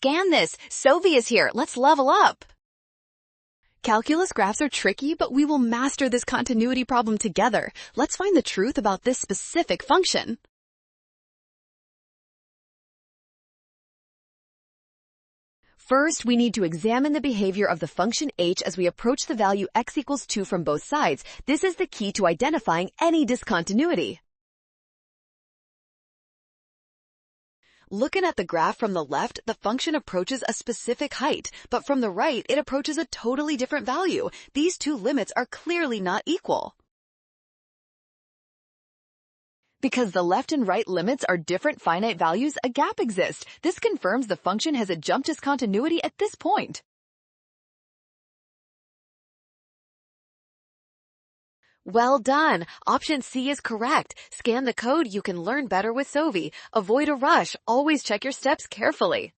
scan this. Sovi is here. Let's level up. Calculus graphs are tricky, but we will master this continuity problem together. Let's find the truth about this specific function. First, we need to examine the behavior of the function h as we approach the value x equals 2 from both sides. This is the key to identifying any discontinuity. Looking at the graph from the left, the function approaches a specific height, but from the right, it approaches a totally different value. These two limits are clearly not equal. Because the left and right limits are different finite values, a gap exists. This confirms the function has a jump discontinuity at this point. Well done! Option C is correct. Scan the code, you can learn better with Sovi. Avoid a rush. Always check your steps carefully.